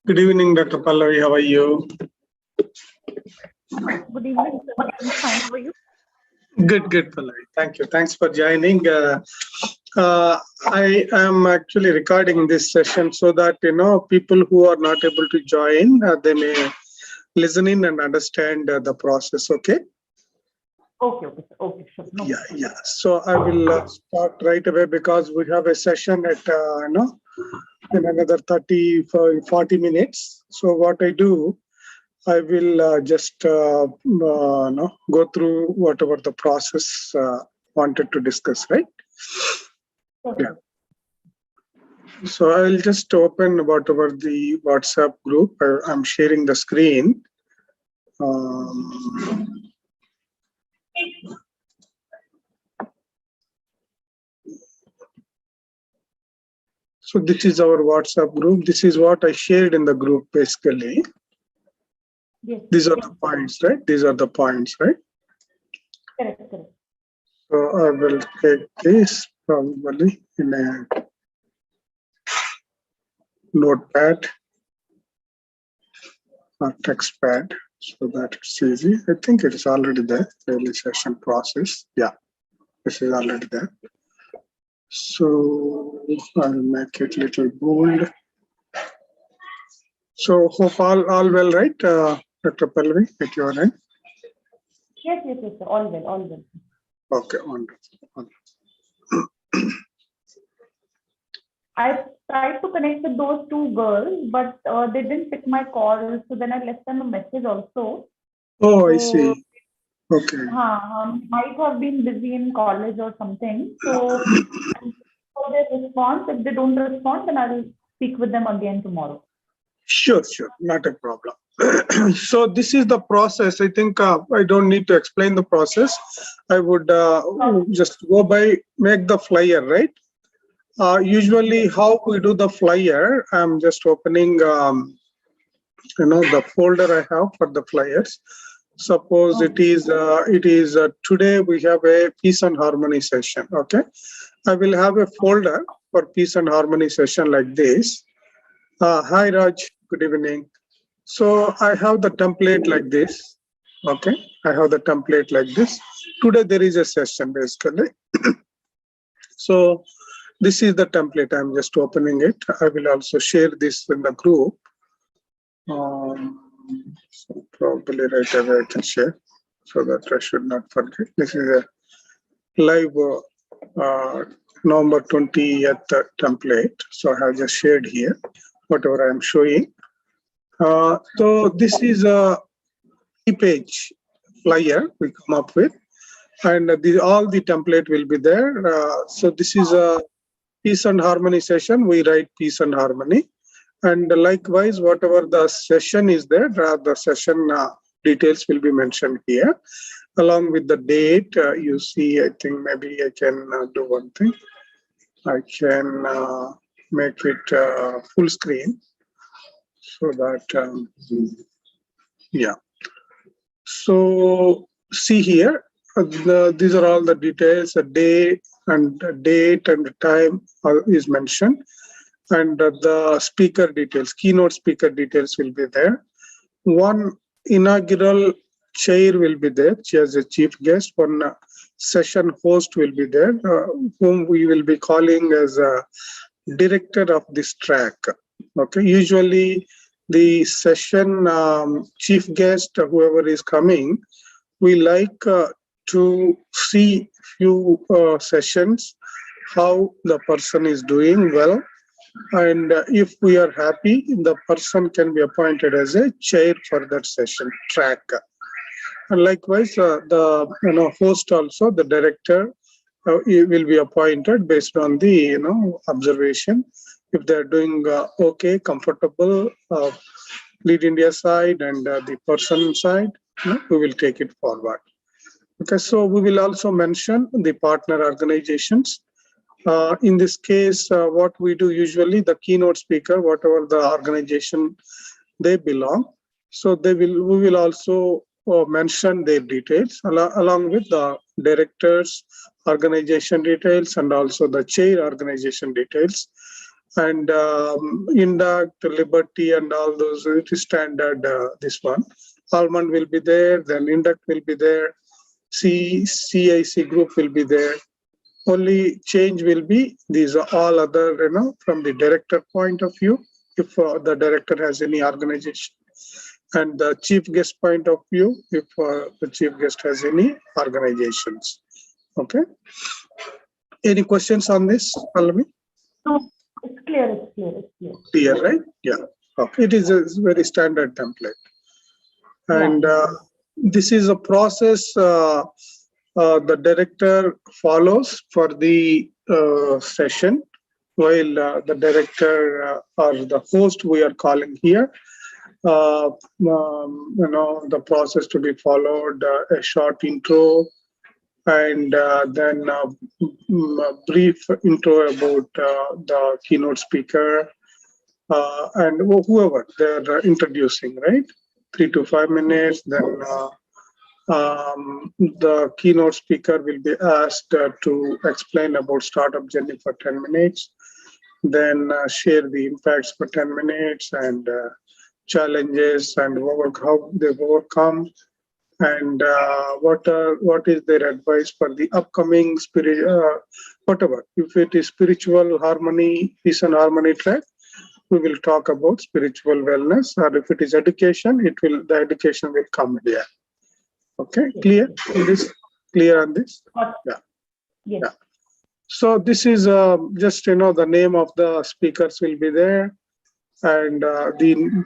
Good evening, Dr. Pallavi. How are you? Good evening, sir. I'm fine. How are you? Good, Pallavi. Thank you. Thanks for joining. I am actually recording this session so that people who are not able to join, they may listen in and understand the process. Okay. Okay, sir. Okay, sure. No. Yeah. So I will start right away because we have a session at in another 40 minutes. So what I do, I will just go through whatever the process wanted to discuss, right? Okay. Yeah. So I'll just open whatever the WhatsApp group. I'm sharing the screen. So this is our WhatsApp group. This is what I shared in the group basically. Yes. These are the points, right? These are the points, right? Correct. So I will take this probably in a notepad or text pad so that it's easy. I think it is already there. Daily session process. Yeah, this is already there. So I'll make it little bold. So hope all well, right, Dr. Pallavi, at your end? Yes, sir. All well. Okay, wonderful. I tried to connect with those two girls, but they didn't pick my call. So then I left them a message also. Oh, I see. Okay. Might have been busy in college or something. So for their response, if they don't respond, then I'll speak with them again tomorrow. Sure, not a problem. So this is the process. I think I don't need to explain the process. I would just go by, make the flyer, right? Usually how we do the flyer, I'm just opening, the folder I have for the flyers. Suppose it is today we have a peace and harmony session. Okay, I will have a folder for peace and harmony session like this. Hi Raj, good evening. So I have the template like this. Okay, I have the template like this. Today there is a session basically. So this is the template. I'm just opening it. I will also share this in the group. So probably right away I can share so that I should not forget. This is a live November 20th template. So I have just shared here whatever I am showing. So this is a 3-page flyer we come up with, and all the template will be there. So this is a peace and harmony session. We write peace and harmony. And likewise, whatever the session is there, the session details will be mentioned here, along with the date. You see, I think maybe I can do one thing. I can make it full screen so that, yeah. So see here, these are all the details. The day and the date and the time is mentioned. And the speaker details, keynote speaker details will be there. One inaugural chair will be there. She has a chief guest. One session host will be there, whom we will be calling as a director of this track. Okay. Usually the session chief guest, whoever is coming, we like to see few sessions, how the person is doing well. And if we are happy, the person can be appointed as a chair for that session track. And likewise, the host also, the director, he will be appointed based on the observation. If they are doing okay, comfortable, Lead India side and the person side, we will take it forward. Okay, so we will also mention the partner organizations. In this case, what we do usually, the keynote speaker, whatever the organization they belong, so we will also mention their details along with the directors, organization details, and also the chair organization details. And induct, liberty, and all those, it is standard, this one. Almond will be there, then induct will be there, CIC group will be there. Only change will be, these are all other, from the director point of view, if the director has any organization, and the chief guest point of view, if the chief guest has any organizations. Okay. Any questions on this, Pallavi? No, it's clear, it's clear, it's clear. Clear, right? Yeah. Okay. It is a very standard template. And this is a process the director follows for the session, while the director or the host we are calling here, the process to be followed, a short intro, and then a brief intro about the keynote speaker and whoever they're introducing, right? 3 to 5 minutes. Then the keynote speaker will be asked to explain about startup journey for 10 minutes, then share the impacts for 10 minutes and challenges and how they've overcome, and what is their advice for the upcoming whatever. If it is spiritual harmony, peace and harmony track, we will talk about spiritual wellness, or if it is education, the education will come here. Okay, clear? This clear on this? Yeah. Yes. Yeah. So this is just, the name of the speakers will be there, and the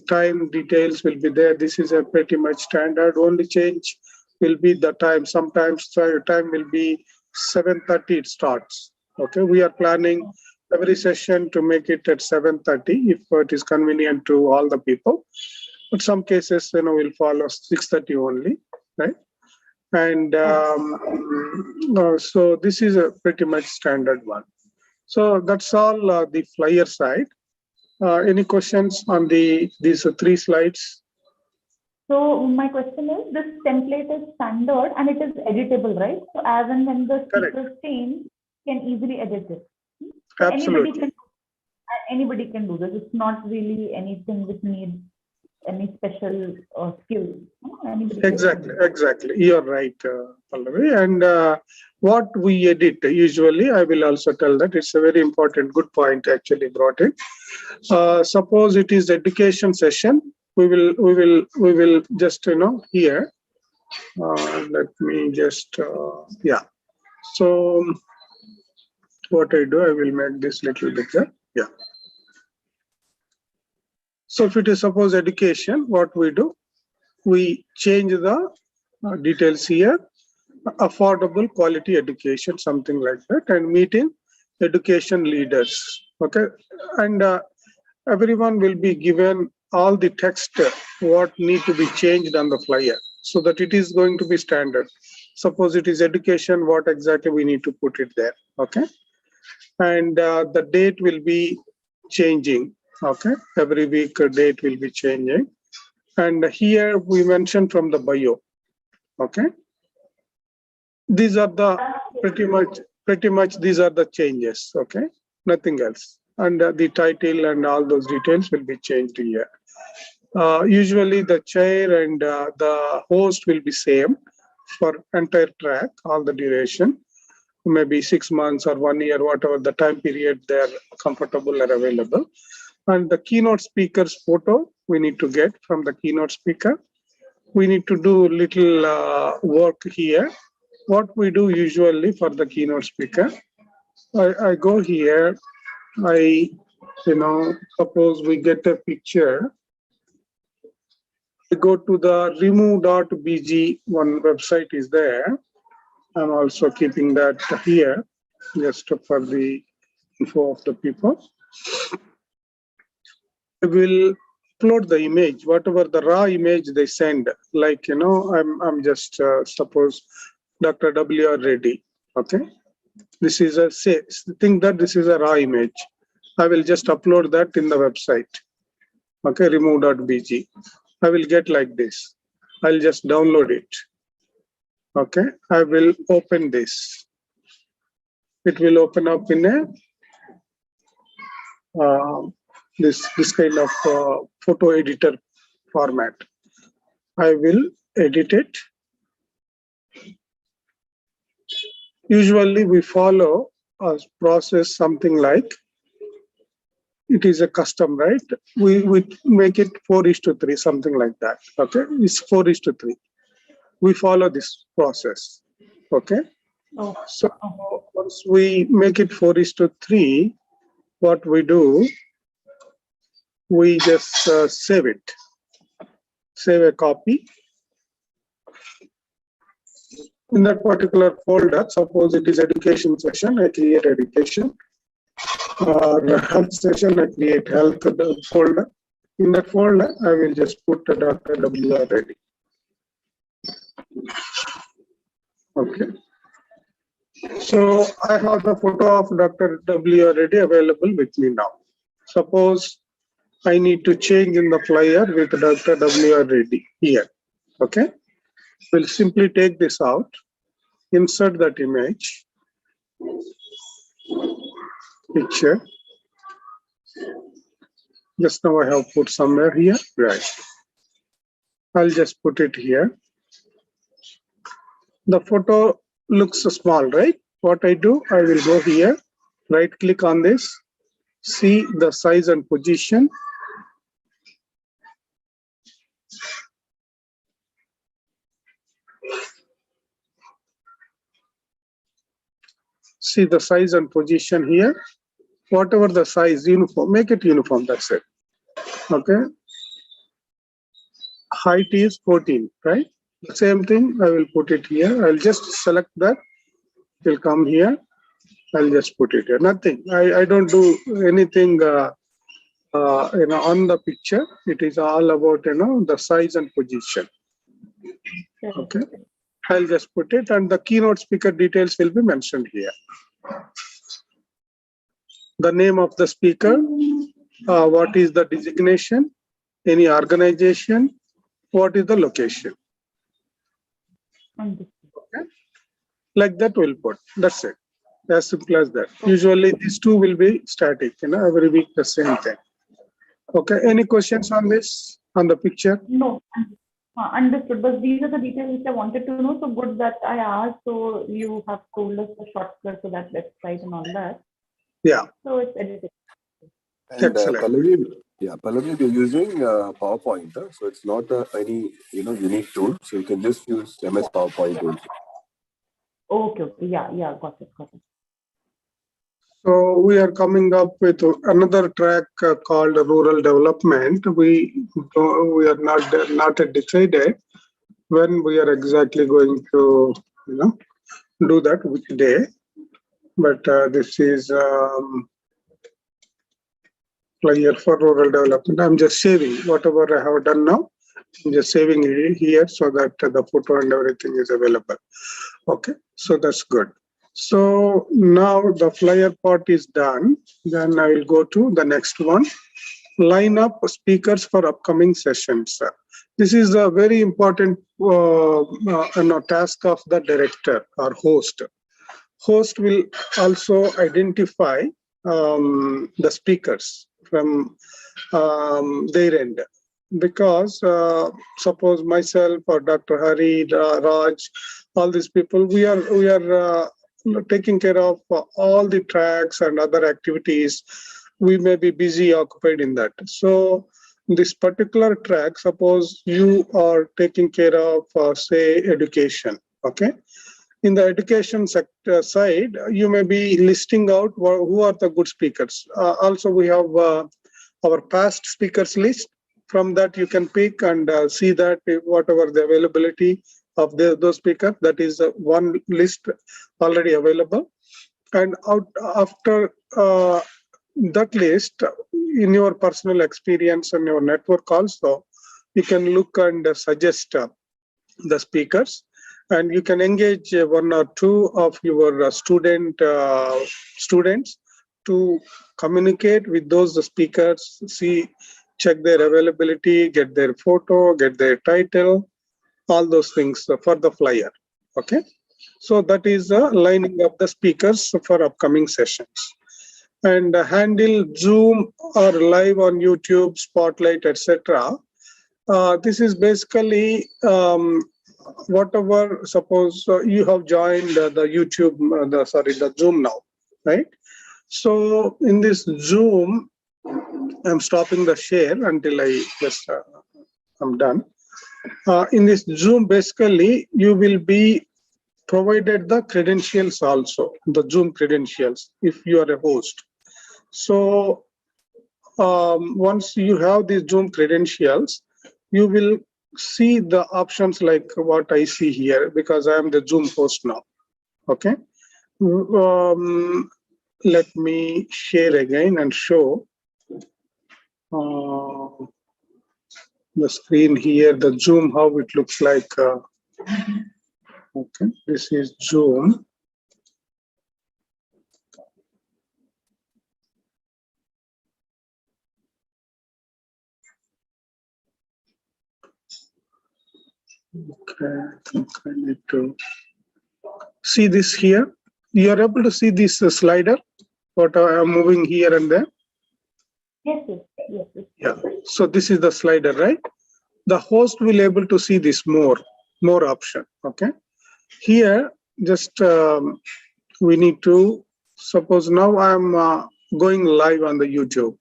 time details will be there. This is a pretty much standard. Only change will be the time. Sometimes time will be 7:30 it starts. Okay, we are planning every session to make it at 7:30 if it is convenient to all the people. But some cases, we'll follow 6:30 only, right? And so this is a pretty much standard one. So that's all the flyer side. Any questions on these 3 slides? So my question is, this template is standard and it is editable, right? So as and when the speakers change, you can easily edit it. So Absolutely. Anybody can do this. It's not really anything which needs any special skill. Exactly. You're right, Pallavi. And what we edit, usually, I will also tell that it's a very important, good point actually brought in. Suppose it is education session, we will just, here. Let me just, yeah. So what I do, I will make this little bigger. Yeah. So if it is suppose education, what we do, we change the details here, affordable quality education, something like that, and meeting education leaders. Okay, and everyone will be given all the text what need to be changed on the flyer, so that it is going to be standard. Suppose it is education, what exactly we need to put it there. Okay, and the date will be changing. Okay, every week date will be changing. And here we mentioned from the bio. Okay, these are the pretty much these are the changes. Okay, nothing else. And the title and all those details will be changed here. Usually the chair and the host will be same for entire track, all the duration, maybe 6 months or 1 year, whatever the time period they are comfortable or available. And the keynote speaker's photo we need to get from the keynote speaker. We need to do little work here. What we do usually for the keynote speaker, I go here, suppose we get a picture. I go to the remove.bg, one website is there. I'm also keeping that here just for the info of the people. I will upload the image, whatever the raw image they send, like, I'm just suppose Dr. W.R. Reddy. Okay, this is think that this is a raw image. I will just upload that in the website. Okay, remove.bg. I will get like this. I'll just download it. Okay, I will open this. It will open up in a this kind of photo editor format. I will edit it. Usually we follow a process something like, it is a custom, right? We make it 4:3, something like that. Okay, it's 4:3. We follow this process. Okay. Oh, So once we make it 4:3, what we do, we just save it. Save a copy. In that particular folder, suppose it is education session, I create education. Health session, I create health folder. In that folder, I will just put Dr. W.R. Reddy. Okay. So I have the photo of Dr. W.R. Reddy available with me now. Suppose I need to change in the flyer with Dr. W.R. Reddy here. Okay. We'll simply take this out, insert that image, picture. Just now I have put somewhere here, right? I'll just put it here. The photo looks small, right? What I do, I will go here, right click on this, see the size and position. See the size and position here. Whatever the size, uniform, make it uniform, that's it. Okay. Height is 14, right? The same thing, I will put it here. I'll just select that. It will come here. I'll just put it here. Nothing. I don't do anything on the picture. It is all about the size and position. Okay. I'll just put it, and the keynote speaker details will be mentioned here. The name of the speaker, what is the designation, any organization, what is the location. Okay. Like that we'll put. That's it. As simple as that. Usually these two will be static, every week the same thing. Okay. Any questions on this, on the picture? No. Understood. But these are the details which I wanted to know. So good that I asked. So you have told us the shortcut to that website and all that. Yeah. So it's edited. And Excellent. Pallavi, we're using PowerPoint, so it's not any unique tool. So you can just use MS PowerPoint tools. Okay. Yeah. Got it. So we are coming up with another track called rural development. We are not yet decided when we are exactly going to do that, which day. But this is flyer for rural development. I'm just saving whatever I have done now. I'm just saving it here so that the photo and everything is available. Okay, so that's good. So now the flyer part is done. Then I will go to the next one. Line up speakers for upcoming sessions. This is a very important task of the director or host. Host will also identify the speakers from their end, because suppose myself or Dr. Hari, Raj, all these people, we are taking care of all the tracks and other activities. We may be busy, occupied in that. So this particular track, suppose you are taking care of, say, education. Okay. In the education sector side, you may be listing out who are the good speakers. Also, we have our past speakers list. From that, you can pick and see that whatever the availability of those speakers, that is one list already available. And after that list, in your personal experience and your network also, you can look and suggest the speakers. And you can engage one or two of your students to communicate with those speakers, check their availability, get their photo, get their title, all those things for the flyer. Okay. So that is lining up the speakers for upcoming sessions. and handle Zoom or live on YouTube, Spotlight, etc. This is basically whatever. Suppose you have joined the YouTube, the Zoom now, right? So in this Zoom, I'm stopping the share until I just I'm done. In this Zoom, basically you will be provided the credentials also, the Zoom credentials, if you are a host. So once you have these Zoom credentials, you will see the options like what I see here, because I am the Zoom host now. Okay. Let me share again and show the screen here, the Zoom, how it looks like. Okay, this is Zoom. Okay, I think I need to see this here. You are able to see this slider, what I am moving here and there? Yes, yes. Yeah, so this is the slider, right? The host will able to see this more option, okay? Here, just we need to, suppose now I'm going live on the YouTube.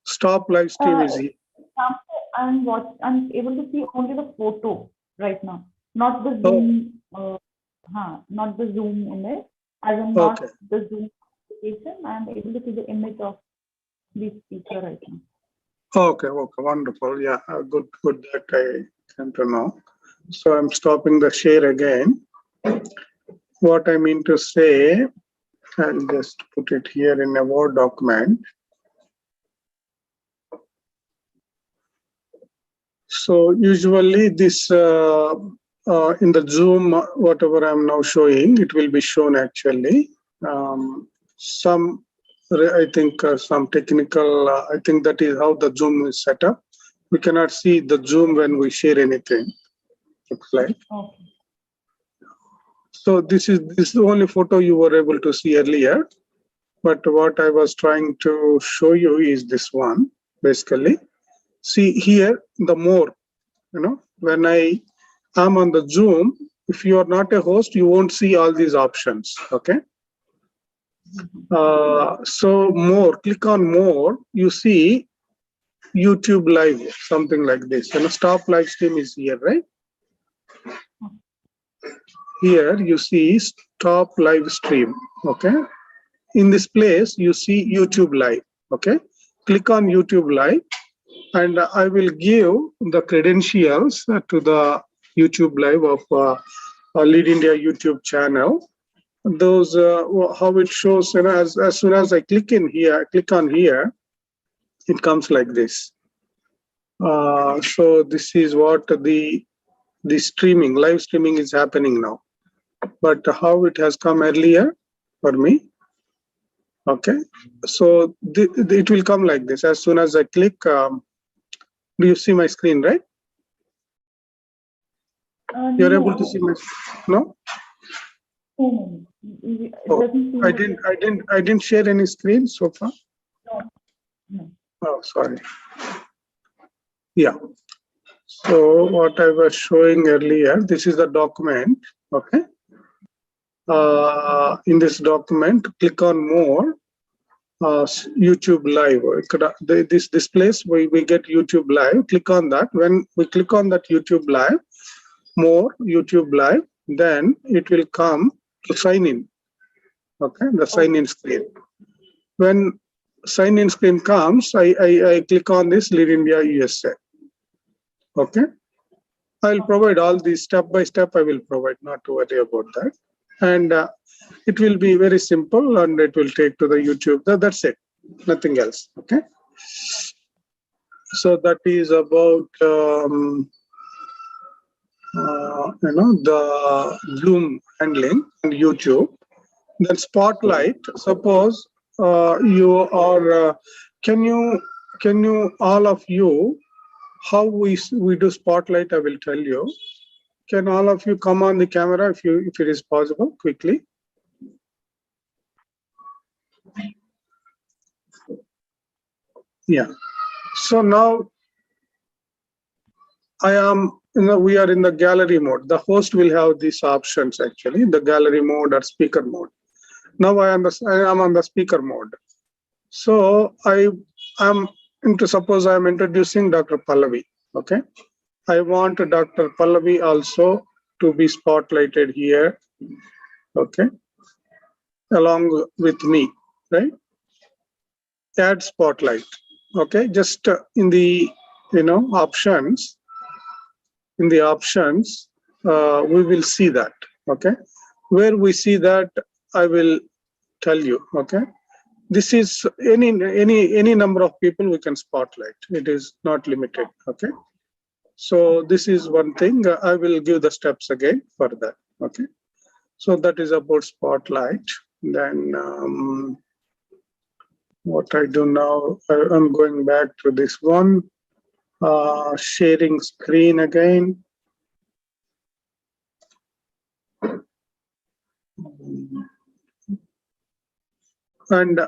Stop live stream is here. I'm able to see only the photo right now, not the Zoom. Not the Zoom image. As in not the Zoom application. I'm able to see the image of the speaker right now. Okay, wonderful. Yeah, good that I came to know. So I'm stopping the share again. What I mean to say, I'll just put it here in a Word document. So usually this in the Zoom, whatever I'm now showing, it will be shown actually. I think some technical, I think that is how the Zoom is set up. We cannot see the Zoom when we share anything. Looks like. Okay. So this is the only photo you were able to see earlier. But what I was trying to show you is this one, basically. See here, the more, when I am on the Zoom, if you are not a host, you won't see all these options, okay? So more, click on more, you see YouTube live, something like this. Stop live stream is here, right? Here you see stop live stream, okay? In this place, you see YouTube live, okay? Click on YouTube live, and I will give the credentials to the YouTube live of Lead India YouTube channel. Those how it shows, as soon as I click on here, it comes like this. So this is what the streaming, live streaming is happening now. But how it has come earlier for me. Okay, so it will come like this. As soon as I click, do you see my screen, right? You're able to see my no? No. Oh, I didn't share any screen so far. No. Oh, sorry. Yeah. So what I was showing earlier, this is the document. Okay. In this document, click on more. YouTube live. This place we get YouTube live. Click on that. When we click on that YouTube live, more YouTube live, then it will come to sign in. Okay, the sign in screen. When sign in screen comes, I click on this Lead India USA. Okay, I'll provide all these step by step. I will provide. Not to worry about that. And it will be very simple, and it will take to the YouTube. That's it. Nothing else. Okay. So that is about the Zoom handling and YouTube. Then Spotlight. Suppose you are. Can you all of you? How we do Spotlight? I will tell you. Can all of you come on the camera if it is possible quickly? Yeah. So now we are in the gallery mode. The host will have these options actually, the gallery mode or speaker mode. Now I am on the speaker mode. So suppose I am introducing Dr. Pallavi. Okay. I want Dr. Pallavi also to be spotlighted here. Okay. Along with me, right? Add spotlight. Okay. Just in the options. In the options, we will see that. Okay. Where we see that, I will tell you. Okay. This is any number of people we can spotlight. It is not limited. Okay. So this is one thing. I will give the steps again for that. Okay. So that is about spotlight. Then what I do now, I'm going back to this one. Sharing screen again. And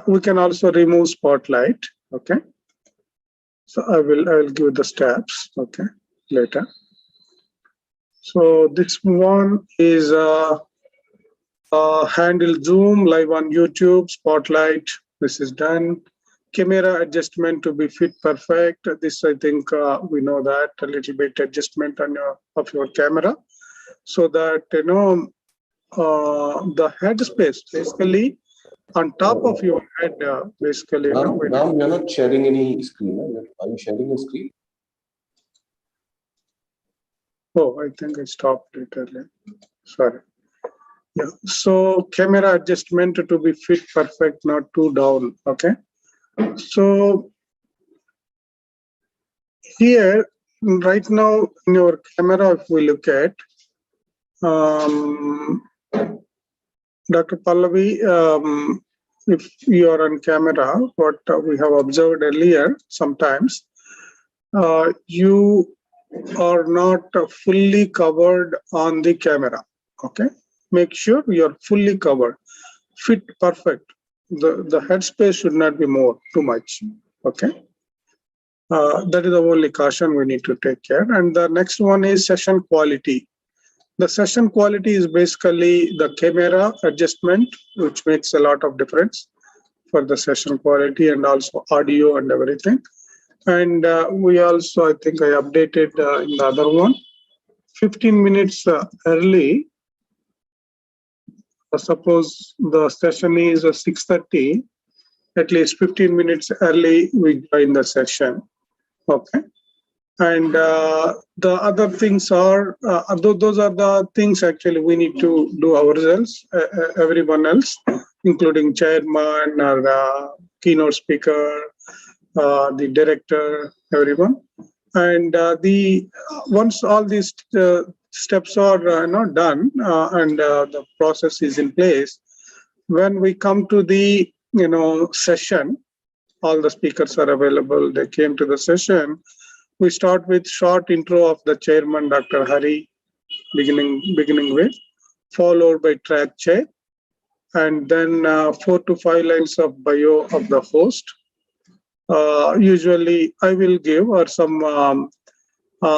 we can also remove spotlight. Okay. So I will give the steps. Okay. Later. So this one is handle Zoom live on YouTube, spotlight. This is done. Camera adjustment to be fit perfect. This I think we know that a little bit adjustment on of your camera, so that the head space basically on top of your head basically. Now we are not sharing any screen. Are you sharing a screen? Oh, I think I stopped it earlier. Sorry. Yeah. So camera adjustment to be fit perfect, not too down. Okay. So here, right now in your camera, if we look at Dr. Pallavi, if you are on camera, what we have observed earlier, sometimes you are not fully covered on the camera. Okay. Make sure you are fully covered. Fit perfect. The headspace should not be more too much. Okay. That is the only caution we need to take care. And the next one is session quality. The session quality is basically the camera adjustment, which makes a lot of difference for the session quality and also audio and everything. And we also, I think I updated in the other one, 15 minutes early. Suppose the session is 6:30, at least 15 minutes early we join the session. Okay. And the other things are, those are the things actually we need to do ourselves, everyone else, including chairman or keynote speaker, the director, everyone. And once all these steps are not done and the process is in place, when we come to the session, all the speakers are available. They came to the session. We start with short intro of the chairman, Dr. Hari, beginning with, followed by track check, and then 4 to 5 lines of bio of the host. Usually I will give, or some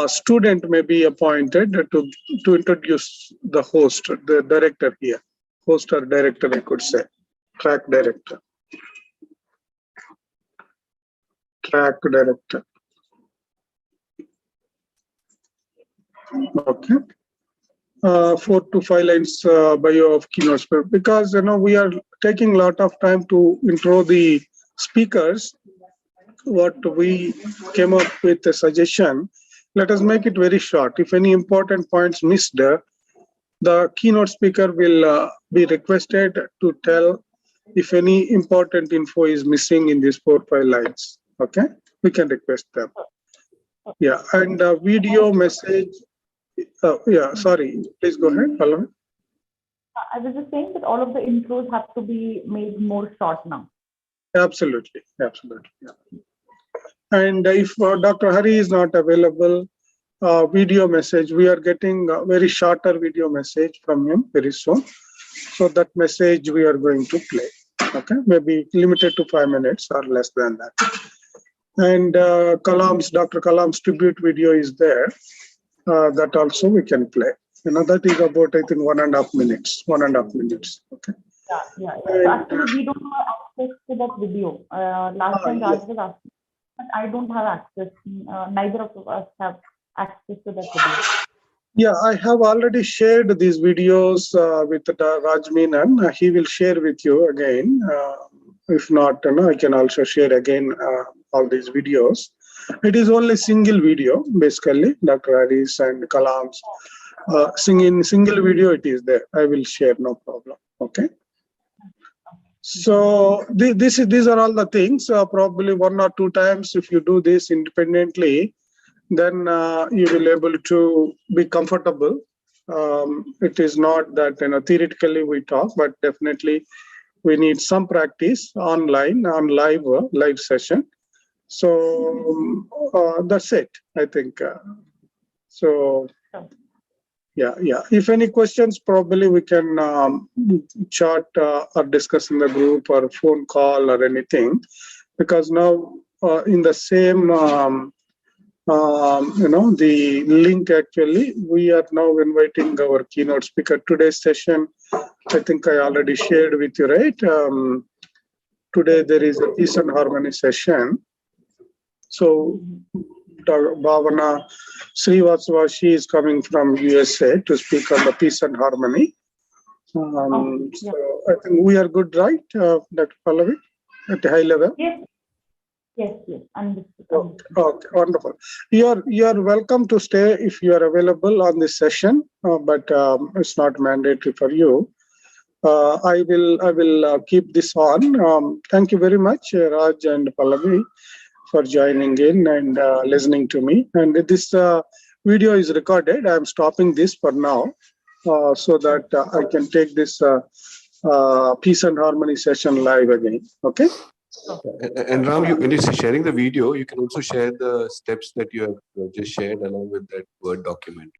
student may be appointed to introduce the host, the director here, host or director, I could say, track director. Track director. Okay. 4 to 5 lines bio of keynote speaker, because we are taking a lot of time to intro the speakers. What we came up with a suggestion, let us make it very short. If any important points missed, the keynote speaker will be requested to tell if any important info is missing in these 4 or 5 lines. Okay, we can request them. Yeah, and video message. Yeah, sorry, please go ahead, Pallavi. I was just saying that all of the intros have to be made more short now. Absolutely, absolutely. Yeah. And if Dr. Hari is not available, video message, we are getting a very shorter video message from him very soon. So that message we are going to play. Okay, maybe limited to 5 minutes or less than that. And Dr. Kalam's tribute video is there. That also we can play. That is about, I think, 1.5 minutes. 1.5 minutes. Okay. Yeah. So actually, we don't have access to that video. Last time Raj was asking, but I don't have access. Neither of us have access to that video. Yeah, I have already shared these videos with Raj Menon. He will share with you again. If not, I can also share again all these videos. It is only single video, basically, Dr. Harris and Kalam's. Singing single video, it is there. I will share, no problem. Okay. So these are all the things. Probably 1 or 2 times, if you do this independently, then you will able to be comfortable. It is not that theoretically we talk, but definitely we need some practice online, on live session. So that's it, I think. So yeah. If any questions, probably we can chat or discuss in the group or phone call or anything, because now in the same the link, actually we are now inviting our keynote speaker. Today's session, I think I already shared with you, right? Today there is a peace and harmony session. So Bhavana Srivastava, she is coming from USA to speak on the peace and harmony. So I think we are good, right, Dr. Pallavi, at a high level? Yes. Understood. Okay, wonderful. You are welcome to stay if you are available on this session, but it's not mandatory for you. I will keep this on. Thank you very much, Raj and Pallavi, for joining in and listening to me. And this video is recorded. I am stopping this for now, so that I can take this peace and harmony session live again. Okay. And Ram, when you're sharing the video, you can also share the steps that you have just shared along with that Word document.